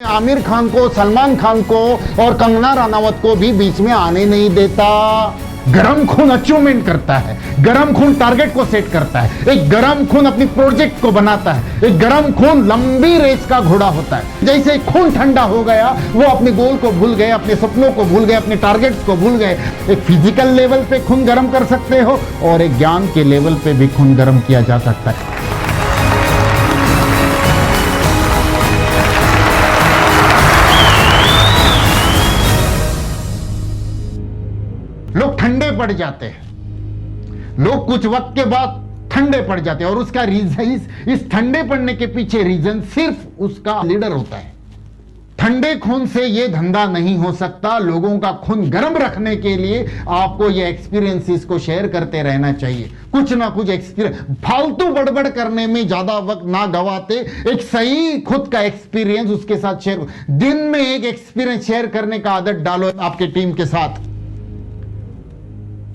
आमिर खान को, सलमान खान को और कंगना रनावत को भी बीच में आने नहीं देता। गरम खून अचीवमेंट करता है, गरम खून टारगेट को सेट करता है, एक गरम खून अपनी प्रोजेक्ट को बनाता है, एक गरम खून लंबी रेस का घोड़ा होता है। जैसे खून ठंडा हो गया, वो अपने गोल को भूल गए, अपने सपनों को भूल गए, अपने टारगेट्स को भूल गए। एक फिजिकल लेवल पे खून गरम कर सकते हो और एक ज्ञान के लेवल पे भी खून गरम किया जा सकता है। लोग ठंडे पड़ जाते हैं, लोग कुछ वक्त के बाद ठंडे पड़ जाते हैं और उसका रीजन, इस ठंडे पड़ने के पीछे रीजन सिर्फ उसका लीडर होता है। ठंडे खून से यह धंधा नहीं हो सकता। लोगों का खून गर्म रखने के लिए आपको ये एक्सपीरियंसेस को शेयर करते रहना चाहिए। कुछ ना कुछ एक्सपीरियंस, फालतू बड़बड़ करने में ज्यादा वक्त ना गवाते, एक सही खुद का एक्सपीरियंस उसके साथ शेयर। दिन में एक एक्सपीरियंस शेयर करने का आदत डालो आपके टीम के साथ।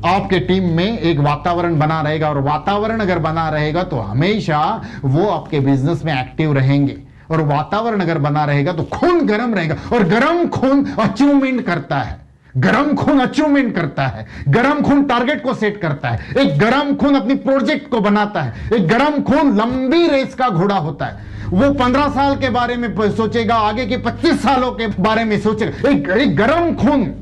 आपके टीम में एक वातावरण बना रहेगा और वातावरण अगर बना रहेगा तो हमेशा वो आपके बिजनेस में एक्टिव रहेंगे। और वातावरण अगर बना रहेगा तो खून गर्म रहेगा और गर्म खून अचीवमेंट करता है। गरम खून अचीवमेंट करता है, गरम खून टारगेट को सेट करता है, एक गरम खून अपनी प्रोजेक्ट को बनाता है, एक गरम खून लंबी रेस का घोड़ा होता है। वो 15 साल के बारे में सोचेगा, आगे के 25 सालों के बारे में सोचेगा। एक गरम खून।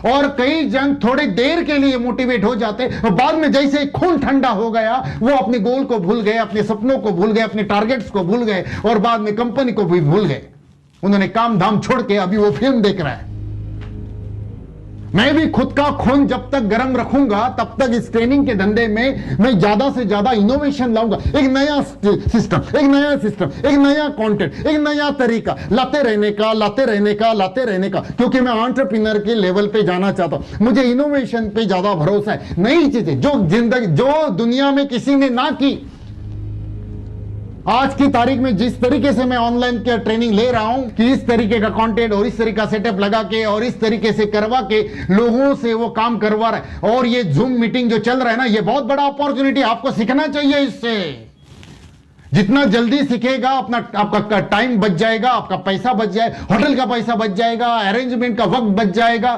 और कई जन थोड़ी देर के लिए मोटिवेट हो जाते और बाद में जैसे खून ठंडा हो गया, वो अपने गोल को भूल गए, अपने सपनों को भूल गए, अपने टारगेट्स को भूल गए और बाद में कंपनी को भी भूल गए। उन्होंने काम धाम छोड़ के अभी वो फिल्म देख रहा है। मैं भी खुद का खून जब तक गर्म रखूंगा तब तक इस ट्रेनिंग के धंधे में मैं ज्यादा से ज्यादा इनोवेशन लाऊंगा। एक नया सिस्टम, एक नया कंटेंट, एक नया तरीका लाते रहने का, क्योंकि मैं एंटरप्रेन्योर के लेवल पे जाना चाहता हूं। मुझे इनोवेशन पे ज्यादा भरोसा है। नई चीजें जो दुनिया में किसी ने ना की। आज की तारीख में जिस तरीके से मैं ऑनलाइन की ट्रेनिंग ले रहा हूं कि इस तरीके का कंटेंट और इस तरीके का सेटअप लगा के और इस तरीके से करवा के लोगों से वो काम करवा रहा है। और ये जूम मीटिंग जो चल रहा है ना, ये बहुत बड़ा अपॉर्चुनिटी, आपको सीखना चाहिए इससे। जितना जल्दी सीखेगा आपका टाइम बच जाएगा, आपका पैसा बच जाएगा, होटल का पैसा बच जाएगा, अरेंजमेंट का वक्त बच जाएगा।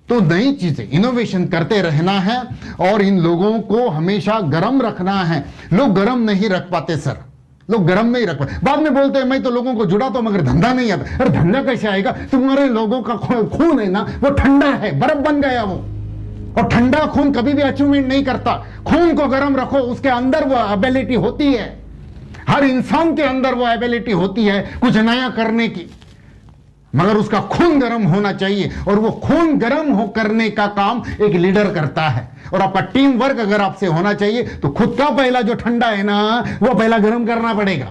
तो नई चीजें इनोवेशन करते रहना है और इन लोगों को हमेशा गरम रखना है। लोग गरम नहीं रख पाते सर, लोग गरम नहीं रख पाते। बाद में बोलते हैं मैं तो लोगों को जुड़ा तो मगर धंधा नहीं आता। अरे धंधा कैसे आएगा? तुम्हारे लोगों का खून है ना, वो ठंडा है, बर्फ बन गया वो। और ठंडा खून कभी भी अचीवमेंट नहीं करता। खून को गरम रखो, उसके अंदर वो एबिलिटी होती है। हर इंसान के अंदर वो एबिलिटी होती है कुछ नया करने की, मगर उसका खून गर्म होना चाहिए। और वो खून गर्म हो करने का काम एक लीडर करता है। और आपका टीम वर्क अगर आपसे होना चाहिए तो खुद का पहला जो ठंडा है ना, वो पहला गर्म करना पड़ेगा।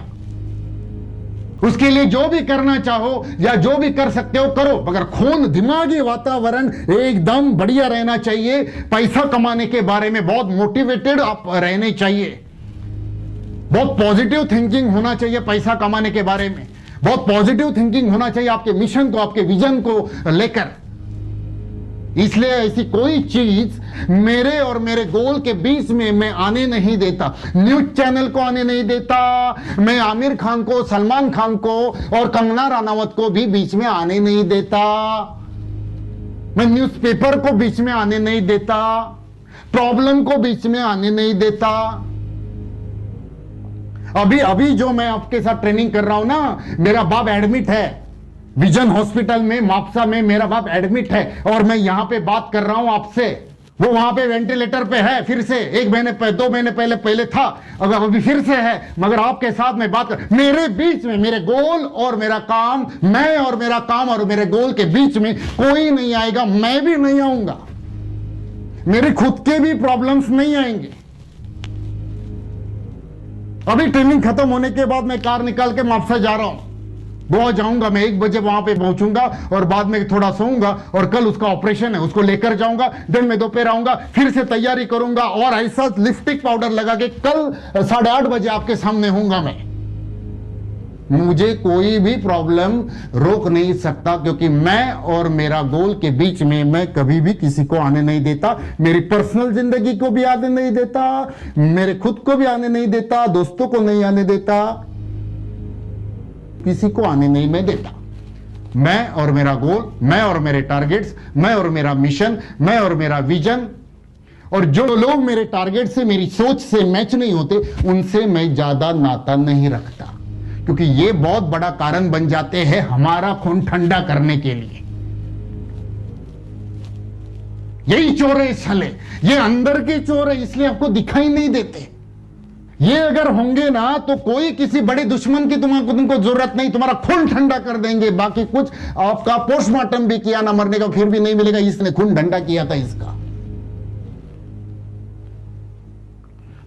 उसके लिए जो भी करना चाहो या जो भी कर सकते हो करो, मगर खून, दिमागी वातावरण एकदम बढ़िया रहना चाहिए। पैसा कमाने के बारे में बहुत मोटिवेटेड आप रहने चाहिए, बहुत पॉजिटिव थिंकिंग होना चाहिए। पैसा कमाने के बारे में बहुत पॉजिटिव थिंकिंग होना चाहिए, आपके मिशन को, आपके विजन को लेकर। इसलिए ऐसी कोई चीज मेरे और मेरे गोल के बीच में मैं आने नहीं देता। न्यूज चैनल को आने नहीं देता, मैं आमिर खान को, सलमान खान को और कंगना रनावत को भी बीच में आने नहीं देता। मैं न्यूज़पेपर को बीच में आने नहीं देता, प्रॉब्लम को बीच में आने नहीं देता। अभी जो मैं आपके साथ ट्रेनिंग कर रहा हूं ना, मेरा बाप एडमिट है विजन हॉस्पिटल में, मापसा में मेरा बाप एडमिट है और मैं यहां पे बात कर रहा हूं आपसे। वो वहां पे वेंटिलेटर पे है, फिर से 1 महीने 2 महीने पहले था, अगर अभी फिर से है। मगर आपके साथ मैं बात कर, मेरे बीच में मेरे गोल और मेरा काम, मैं और मेरा काम और मेरे गोल के बीच में कोई नहीं आएगा, मैं भी नहीं आऊंगा। मेरे खुद के भी प्रॉब्लम्स नहीं आएंगे। अभी ट्रेनिंग खत्म होने के बाद मैं कार निकाल के मापसा जा रहा हूं। गोवा जाऊंगा मैं, 1 बजे वहां पे पहुंचूंगा और बाद में थोड़ा सोऊंगा और कल उसका ऑपरेशन है, उसको लेकर जाऊंगा। दिन में दोपहर आऊंगा, फिर से तैयारी करूंगा और ऐसा लिपस्टिक पाउडर लगा के कल 8:30 बजे आपके सामने होऊंगा मैं। मुझे कोई भी प्रॉब्लम रोक नहीं सकता, क्योंकि मैं और मेरा गोल के बीच में मैं कभी भी किसी को आने नहीं देता। मेरी पर्सनल जिंदगी को भी आने नहीं देता, मेरे खुद को भी आने नहीं देता, दोस्तों को नहीं आने देता, किसी को आने नहीं मैं देता। मैं और मेरा गोल, मैं और मेरे टारगेट्स, मैं और मेरा मिशन, मैं और मेरा विजन। और जो लोग मेरे टारगेट से, मेरी सोच से मैच नहीं होते, उनसे मैं ज्यादा नाता नहीं रखता, क्योंकि ये बहुत बड़ा कारण बन जाते हैं हमारा खून ठंडा करने के लिए। यही चोर है साले, ये अंदर के चोर है, इसलिए आपको दिखाई नहीं देते। ये अगर होंगे ना तो कोई किसी बड़े दुश्मन की तुमको जरूरत नहीं, तुम्हारा खून ठंडा कर देंगे। बाकी कुछ आपका पोस्टमार्टम भी किया ना मरने का, फिर भी नहीं मिलेगा इसने खून ठंडा किया था इसका।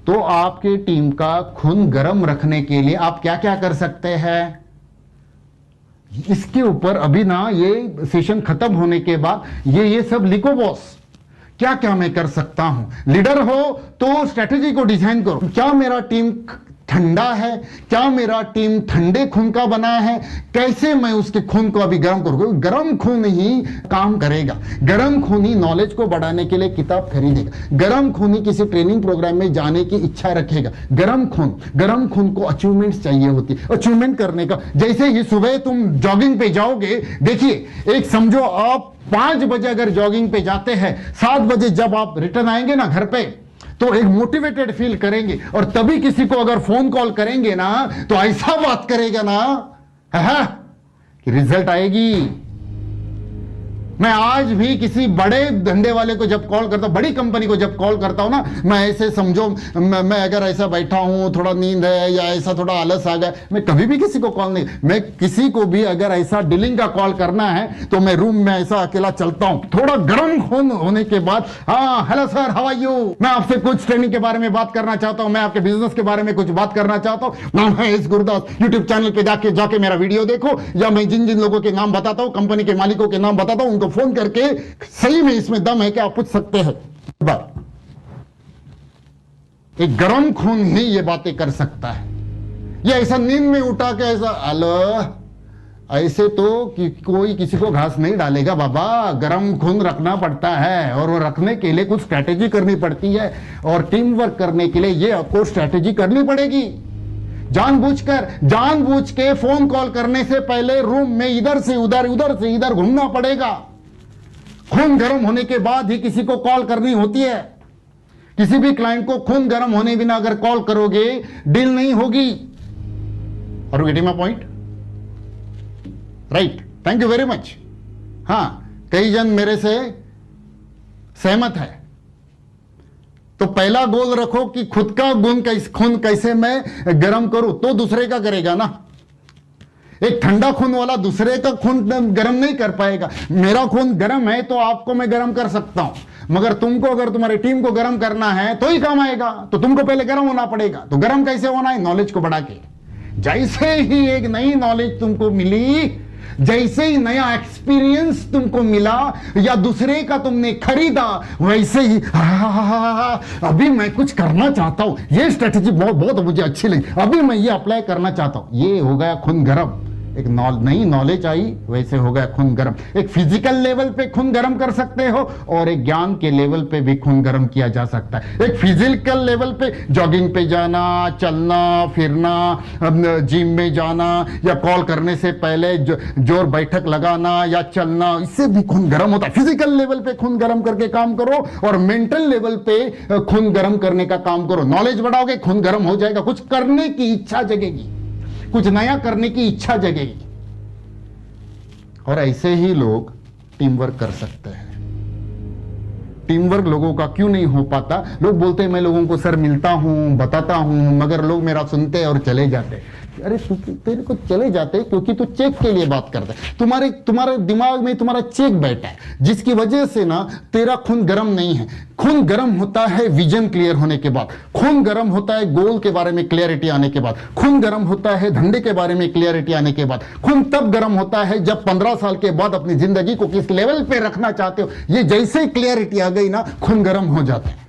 तो आपके टीम का खून गर्म रखने के लिए आप क्या क्या कर सकते हैं, इसके ऊपर अभी ना ये सेशन खत्म होने के बाद ये सब लिखो बॉस। क्या क्या मैं कर सकता हूं। लीडर हो तो स्ट्रेटेजी को डिजाइन करो। क्या मेरा टीम ठंडा है, क्या मेरा टीम ठंडे खून का बना है, कैसे मैं उसके खून को अभी गर्म करूं। गर्म खून ही काम करेगा, गर्म खून ही नॉलेज को बढ़ाने के लिए किताब खरीदेगा, गर्म खून ही किसी ट्रेनिंग प्रोग्राम में जाने की इच्छा रखेगा। गर्म खून को अचीवमेंट्स चाहिए होती, अचीवमेंट करने का। जैसे ही सुबह तुम जॉगिंग पे जाओगे, देखिए एक समझो आप 5 बजे अगर जॉगिंग पे जाते हैं, 7 बजे जब आप रिटर्न आएंगे ना घर पे, तो एक मोटिवेटेड फील करेंगे। और तभी किसी को अगर फोन कॉल करेंगे ना तो ऐसा बात करेगा ना कि रिजल्ट आएगी। मैं आज भी किसी बड़े धंधे वाले को जब कॉल करता हूं, बड़ी कंपनी को जब कॉल करता हूं ना, मैं ऐसे समझो मैं अगर ऐसा बैठा हूं, थोड़ा नींद है या ऐसा थोड़ा आलस आ गया, मैं कभी भी किसी को कॉल नहीं। मैं किसी को भी अगर ऐसा डीलिंग का कॉल करना है तो मैं रूम में ऐसा अकेला चलता हूं, थोड़ा गर्म खून होने के बाद, हाँ hello sir how are you, मैं आपसे कुछ ट्रेनिंग के बारे में बात करना चाहता हूं, मैं आपके बिजनेस के बारे में कुछ बात करना चाहता हूं। नाम है एस गुरदास, यूट्यूब चैनल पे जाके मेरा वीडियो देखो, या मैं जिन जिन लोगों के नाम बताता हूं, कंपनी के मालिकों के नाम बताता हूं, उनको फोन करके सही में इसमें दम है कि आप पूछ सकते हैं। एक गर्म खून ही ये बातें कर सकता है। ये ऐसा नींद में उठा के ऐसा हेलो, ऐसे तो कोई किसी को घास नहीं डालेगा बाबा। गर्म खून रखना पड़ता है, और वो रखने के लिए कुछ स्ट्रैटेजी करनी पड़ती है, और टीम वर्क करने के लिए ये आपको स्ट्रैटेजी करनी पड़ेगी। जानबूझ के फोन कॉल करने से पहले रूम में इधर से उधर घूमना पड़ेगा। खून गर्म होने के बाद ही किसी को कॉल करनी होती है। किसी भी क्लाइंट को खून गर्म होने बिना अगर कॉल करोगे, डील नहीं होगी। Are you getting my point? Right, thank you very much. हां, कई जन मेरे से सहमत है। तो पहला गोल रखो कि खुद का खून कैसे मैं गर्म करूं, तो दूसरे का करेगा ना। एक ठंडा खून वाला दूसरे का खून गर्म नहीं कर पाएगा। मेरा खून गर्म है तो आपको मैं गर्म कर सकता हूं, मगर तुमको अगर तुम्हारी टीम को गर्म करना है तो ही काम आएगा। तो तुमको पहले गर्म होना पड़ेगा। तो गर्म कैसे होना है? नॉलेज को बढ़ा के। जैसे ही एक नई नॉलेज तुमको मिली, जैसे ही नया एक्सपीरियंस तुमको मिला, या दूसरे का तुमने खरीदा, वैसे ही अभी मैं कुछ करना चाहता हूं, ये स्ट्रेटेजी बहुत मुझे अच्छी लगी, अभी मैं ये अप्लाई करना चाहता हूं। ये हो गया खून गर्म। एक नई नॉलेज आई, वैसे हो गया खून गर्म। एक फिजिकल लेवल पे खून गर्म कर सकते हो, और एक ज्ञान के लेवल पे भी खून गर्म किया जा सकता है। एक फिजिकल लेवल पे जॉगिंग पे जाना, चलना फिरना, जिम में जाना, या कॉल करने से पहले जोर बैठक लगाना या चलना, इससे भी खून गर्म होता है। फिजिकल लेवल पे खून गर्म करके काम करो, और मेंटल लेवल पे खून गर्म करने का काम करो। नॉलेज बढ़ाओगे, खून गर्म हो जाएगा, कुछ करने की इच्छा जगेगी, कुछ नया करने की इच्छा जगेगी। और ऐसे ही लोग टीम वर्क कर सकते हैं। टीम वर्क लोगों का क्यों नहीं हो पाता? लोग बोलते हैं मैं लोगों को सर मिलता हूं, बताता हूं, मगर लोग मेरा सुनते और चले जाते। अरे तेरे को चले जाते क्योंकि तू चेक के लिए बात करता है। तुम्हारे दिमाग में तुम्हारा चेक बैठा है, जिसकी वजह से ना तेरा खून गर्म नहीं है। खून गर्म होता है विजन क्लियर होने के बाद, खून गर्म होता है गोल के बारे में क्लियरिटी आने के बाद, खून गर्म होता है धंधे के बारे में क्लियरिटी आने के बाद। खून तब गर्म होता है जब 15 साल के बाद अपनी जिंदगी को किस लेवल पे रखना चाहते हो, ये जैसे ही क्लियरिटी आ गई ना, खून गर्म हो जाता है।